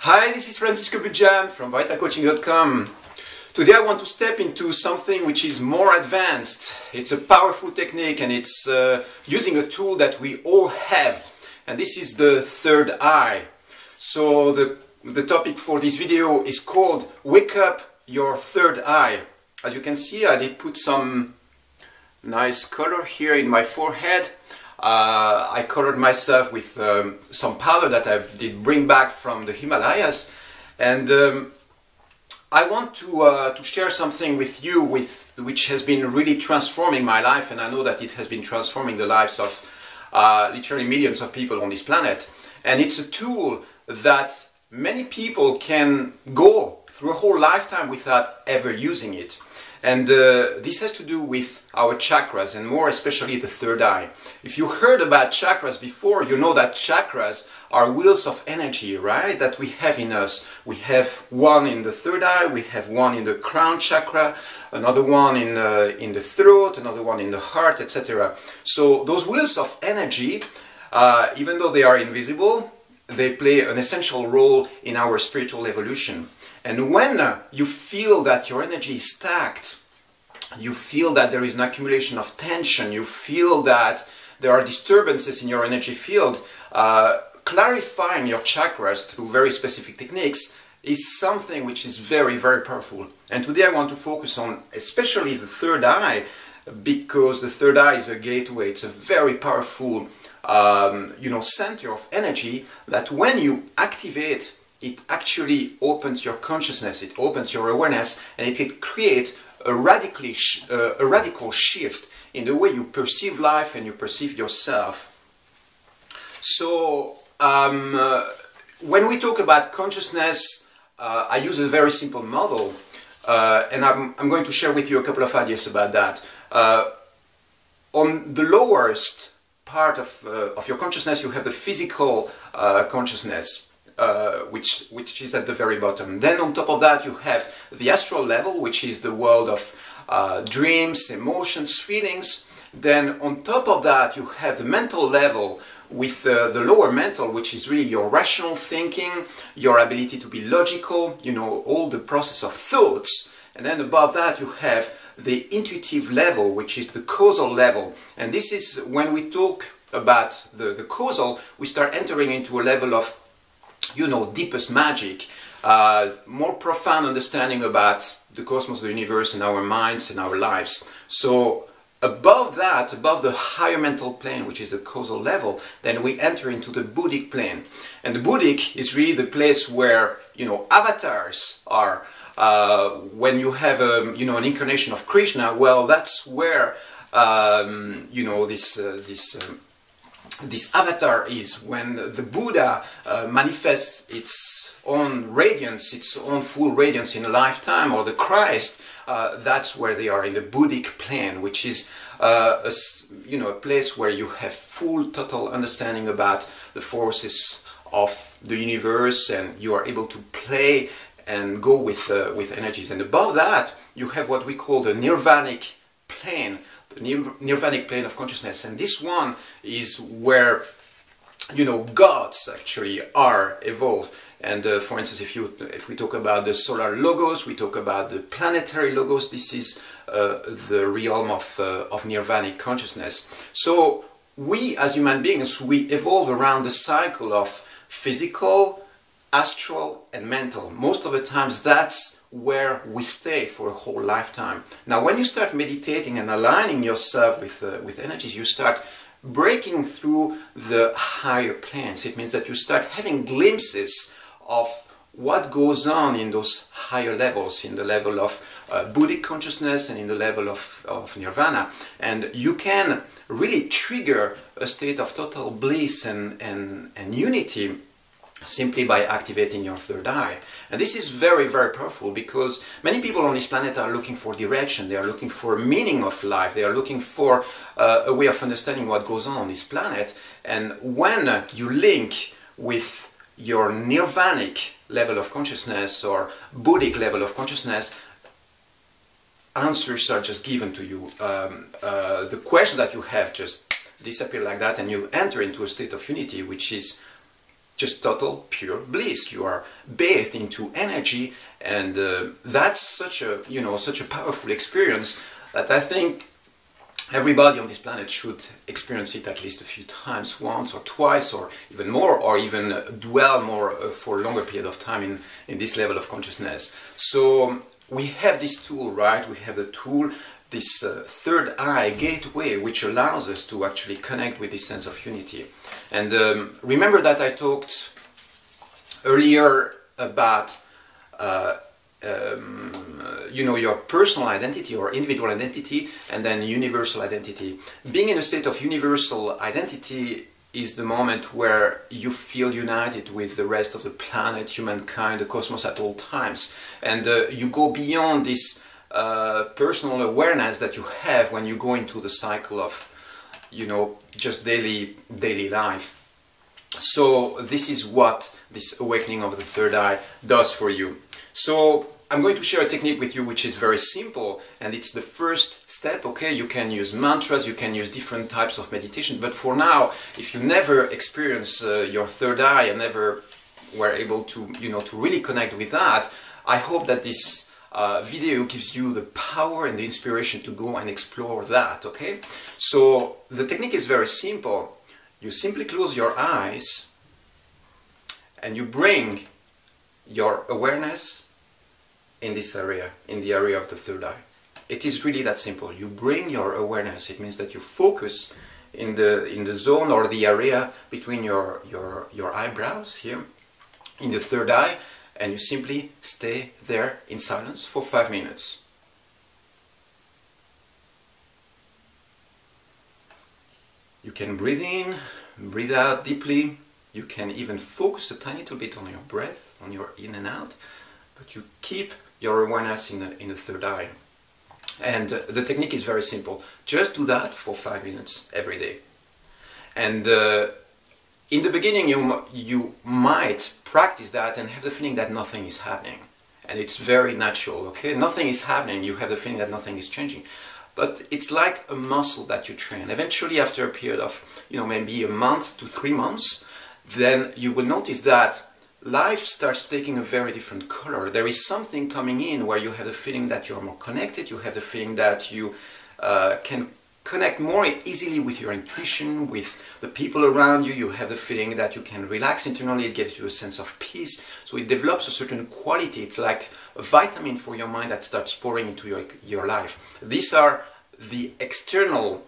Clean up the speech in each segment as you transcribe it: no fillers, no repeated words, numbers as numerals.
Hi, this is Francisco Bujan from vitalcoaching.com. Today I want to step into something which is more advanced. It's a powerful technique and it's using a tool that we all have. And this is the third eye. So the topic for this video is called Wake Up Your Third Eye. As you can see, I did put some nice color here in my forehead. I colored myself with some powder that I did bring back from the Himalayas, and I want to share something with you which has been really transforming my life, and I know that it has been transforming the lives of literally millions of people on this planet. And it's a tool that many people can go through a whole lifetime without ever using it. And this has to do with our chakras, and more especially the third eye. If you heard about chakras before, you know that chakras are wheels of energy, right? That we have in us. We have one in the third eye, we have one in the crown chakra, another one in the throat, another one in the heart, etc. So those wheels of energy, even though they are invisible, they play an essential role in our spiritual evolution. And when you feel that your energy is stacked, you feel that there is an accumulation of tension, you feel that there are disturbances in your energy field, clarifying your chakras through very specific techniques is something which is very, very powerful. And today I want to focus on especially the third eye, because the third eye is a gateway. It's a very powerful center of energy that when you activate, it actually opens your consciousness, it opens your awareness, and it can create a radical shift in the way you perceive life and you perceive yourself. So when we talk about consciousness, I use a very simple model, and I'm going to share with you a couple of ideas about that. On the lowest part of your consciousness, you have the physical consciousness, which is at the very bottom. Then on top of that you have the astral level, which is the world of dreams, emotions, feelings. Then on top of that you have the mental level with the lower mental, which is really your rational thinking, your ability to be logical, all the process of thoughts. And then above that you have the intuitive level, which is the causal level. And this is when we talk about the causal, we start entering into a level of deepest magic, more profound understanding about the cosmos, the universe, and our minds and our lives. So above that, above the higher mental plane, which is the causal level, then we enter into the buddhic plane. And the buddhic is really the place where, avatars are. When you have an incarnation of Krishna, well, that's where this avatar is. When the Buddha manifests its own radiance, its own full radiance in a lifetime, or the Christ, that's where they are, in the buddhic plane, which is a place where you have full, total understanding about the forces of the universe, and you are able to play and go with energies. And above that, you have what we call the nirvanic plane, the nirvanic plane of consciousness. And this one is where, gods actually are evolved. And for instance, if we talk about the solar logos, we talk about the planetary logos, this is the realm of nirvanic consciousness. So we as human beings, we evolve around the cycle of physical, astral and mental. Most of the times that's where we stay for a whole lifetime. Now when you start meditating and aligning yourself with energies, you start breaking through the higher planes. It means that you start having glimpses of what goes on in those higher levels, in the level of buddhic consciousness and in the level of nirvana. And you can really trigger a state of total bliss and unity simply by activating your third eye. And this is very, very powerful, because many people on this planet are looking for direction, they are looking for meaning of life, they are looking for a way of understanding what goes on this planet. And when you link with your nirvanic level of consciousness or buddhic level of consciousness, answers are just given to you. The question that you have just disappear like that, and you enter into a state of unity, which is just total pure bliss. You are bathed into energy, and that's such a, you know, such a powerful experience that I think everybody on this planet should experience it at least a few times, once or twice or even more, or even dwell more for a longer period of time in this level of consciousness. So we have this tool, right? We have the tool, this third eye gateway, which allows us to actually connect with this sense of unity. And remember that I talked earlier about you know, your personal identity or individual identity, and then universal identity. Being in a state of universal identity is the moment where you feel united with the rest of the planet, humankind, the cosmos at all times. And you go beyond this personal awareness that you have when you go into the cycle of, you know, just daily life. So this is what this awakening of the third eye does for you. So I'm going to share a technique with you which is very simple, and it's the first step. Okay, you can use mantras, you can use different types of meditation, but for now, if you never experience your third eye and never were able to, you know, to really connect with that, I hope that this video gives you the power and the inspiration to go and explore that. Okay, so the technique is very simple. You simply close your eyes and you bring your awareness in this area, in the area of the third eye. It is really that simple. You bring your awareness. It means that you focus in the zone or the area between your eyebrows here, in the third eye, and you simply stay there in silence for 5 minutes. You can breathe in, breathe out deeply. You can even focus a tiny little bit on your breath, on your in and out, but you keep your awareness in the third eye. And the technique is very simple. Just do that for 5 minutes every day. And in the beginning you might practice that and have the feeling that nothing is happening. And it's very natural, okay? Nothing is happening, you have the feeling that nothing is changing. But it's like a muscle that you train. Eventually, after a period of, you know, maybe a month to 3 months, then you will notice that life starts taking a very different color. There is something coming in where you have the feeling that you're more connected, you have the feeling that you can connect more easily with your intuition, with the people around you. You have the feeling that you can relax internally, it gives you a sense of peace. So it develops a certain quality. It's like a vitamin for your mind that starts pouring into your life. These are the external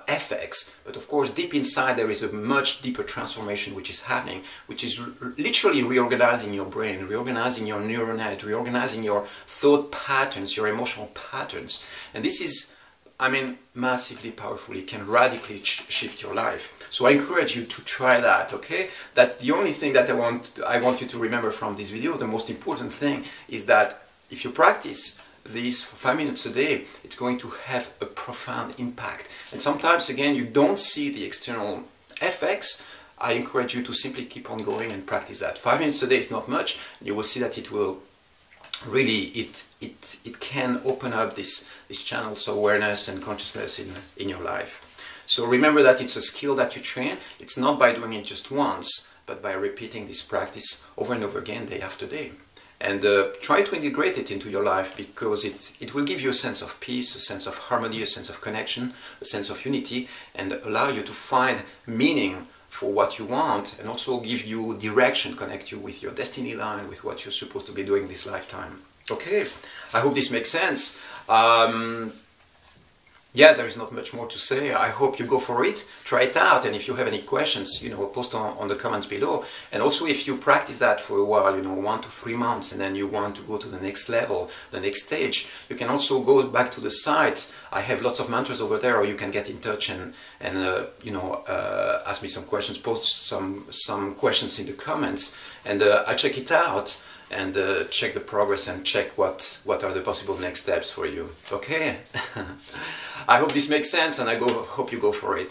effects, but of course deep inside there is a much deeper transformation which is happening, which is literally reorganizing your brain, reorganizing your neural net, reorganizing your thought patterns, your emotional patterns. And this is, I mean, massively powerful. It can radically shift your life. So I encourage you to try that, okay? That's the only thing that I want you to remember from this video. The most important thing is that if you practice this for 5 minutes a day, it's going to have a profound impact. And sometimes, again, you don't see the external effects. I encourage you to simply keep on going and practice that. 5 minutes a day is not much. You will see that it will really, it can open up this channels of awareness and consciousness in your life. So remember that it's a skill that you train. It's not by doing it just once, but by repeating this practice over and over again, day after day. And try to integrate it into your life, because it will give you a sense of peace, a sense of harmony, a sense of connection, a sense of unity, and allow you to find meaning for what you want, and also give you direction, connect you with your destiny line, with what you're supposed to be doing this lifetime. Okay, I hope this makes sense. Yeah, there is not much more to say. I hope you go for it, try it out, and if you have any questions, you know, post on the comments below. And also, if you practice that for a while, you know, 1 to 3 months, and then you want to go to the next level, the next stage, you can also go back to the site. I have lots of mantras over there, or you can get in touch and you know, ask me some questions, post some questions in the comments, and I'll check it out and check the progress and check what are the possible next steps for you. Okay. I hope this makes sense, and I hope you go for it.